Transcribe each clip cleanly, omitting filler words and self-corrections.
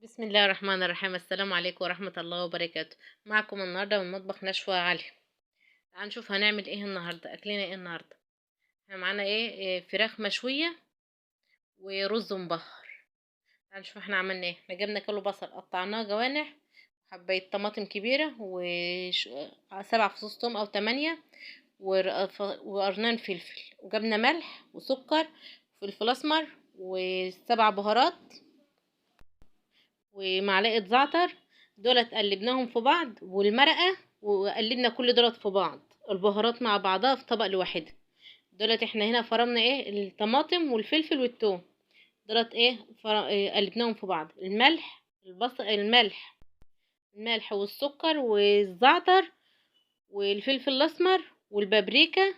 بسم الله الرحمن الرحيم. السلام عليكم ورحمة الله وبركاته. معكم النهاردة من مطبخ نشوى علي. تعالوا نشوف هنعمل ايه النهاردة، اكلنا ايه النهاردة. احنا معانا فراخ مشوية ورز مبهر. تعالوا نشوف احنا عملنا ايه. احنا جبنا كيلو بصل قطعناه جوانح، حباية طماطم كبيرة و7 فصوص توم او 8 وقرنان فلفل، وجبنا ملح وسكر وفلفل اسمر و7 بهارات ومعلقه زعتر. دولت قلبناهم في بعض، والمرقه، وقلبنا كل دولت في بعض، البهارات مع بعضها في طبق لوحدها. دولت احنا هنا فرمنا الطماطم والفلفل والثوم. دولت قلبناهم في بعض. الملح، البصل، الملح والسكر والزعتر والفلفل الاسمر والبابريكا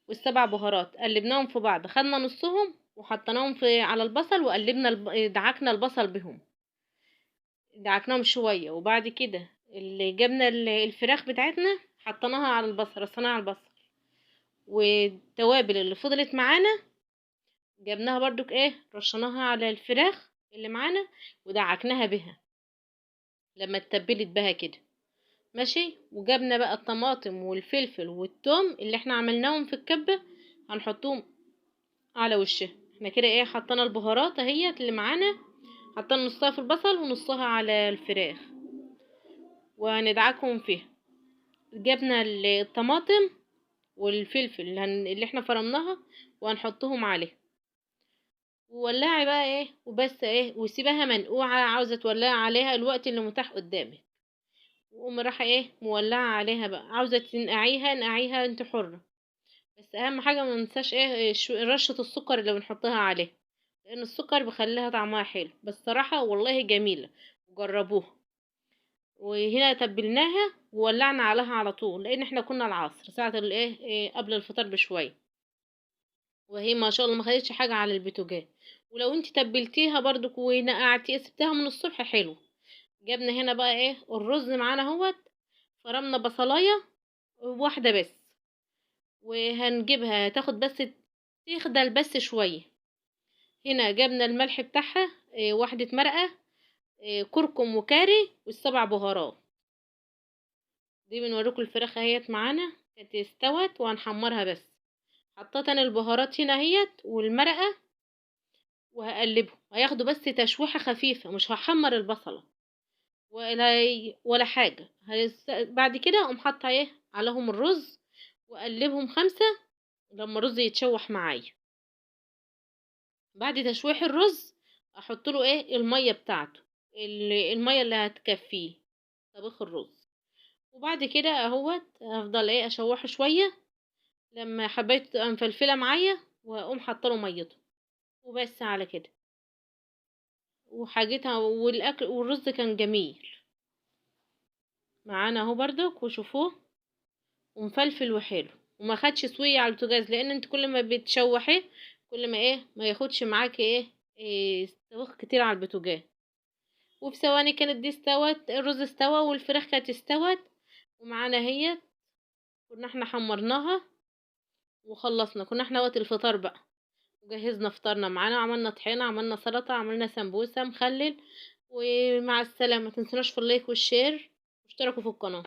والسبع بهارات، قلبناهم في بعض. خدنا نصهم وحطيناهم على البصل، وقلبنا دعكنا البصل بهم، دعكناهم شوية. وبعد كده اللي جبنا الفراخ بتاعتنا حطيناها على البصل، رصيناها على البصل. والتوابل اللي فضلت معانا جبناها برضو رشناها على الفراخ اللي معانا ودعكناها بها لما اتبلت بها كده. ماشي. وجبنا بقى الطماطم والفلفل والثوم اللي احنا عملناهم في الكبة، هنحطهم على وشها. احنا كده حطينا البهارات اهيت اللي معانا، حطينا نصها في البصل ونصها على الفراخ وهندعكهم فيها. جبنا الطماطم والفلفل اللي احنا فرمناها وهنحطهم عليه. وولعي بقى وبس وسيبها منقوعة. عاوزة تولعي عليها الوقت اللي متاح قدامك، وقوم رايحة مولعة عليها بقى. عاوزة تنقعيها نقعيها، انت حرة. بس اهم حاجة ما ننساش رشة السكر اللي بنحطها عليها، لان السكر بيخليها طعمها حلو. بس صراحة والله جميلة، جربوها. وهنا تبلناها وولعنا عليها على طول، لان احنا كنا العصر ساعة قبل الفطار بشوية. وهي ما شاء الله ما خدتش حاجة على البتوجان. ولو انت تبلتيها برضك ونقعتي سبتها من الصبح حلو. جبنا هنا بقى الرز معانا اهوت. فرمنا بصلاية واحدة بس، وهنجيبها تاخد بس تخدل بس شوية. هنا جبنا الملح بتاعها واحدة مرقة، كركم وكاري والسبع بهارات. دي بنوريكم الفراخ اهيت معانا كانت استوت وهنحمرها. بس حطيت انا البهارات هنا اهيت والمرقة، وهقلبهم. هياخدوا بس تشويحة خفيفة، مش هحمر البصلة ولا حاجة. بعد كده اقوم حاطة عليهم الرز واقلبهم 5 لما الرز يتشوح معايا. بعد تشويح الرز احط له المية بتاعته، المية اللي هتكفيه طبخ الرز. وبعد كده اهوت افضل اشوحه شوية لما حبيت مفلفلة معايا، واقوم حاطه له ميته. وبس على كده وحاجتها. والاكل والرز كان جميل معانا اهو برضك، وشوفوه ومفلفل وحلو. وما خدش سوية على البوتاجاز، لان انت كل ما بتشوحيه كل ما ما ياخدش معاكي طبخ كتير على البوتاجاز. وفي ثواني كانت دي استوت، الرز استوى والفراخ كانت استوت. ومعانا هي كنا احنا حمرناها وخلصنا. كنا احنا وقت الفطار بقى، وجهزنا فطارنا معانا، عملنا طحينة، عملنا سلطة، عملنا سمبوسة مخلل. ومع السلامة. متنسوناش في اللايك والشير واشتركوا في القناة.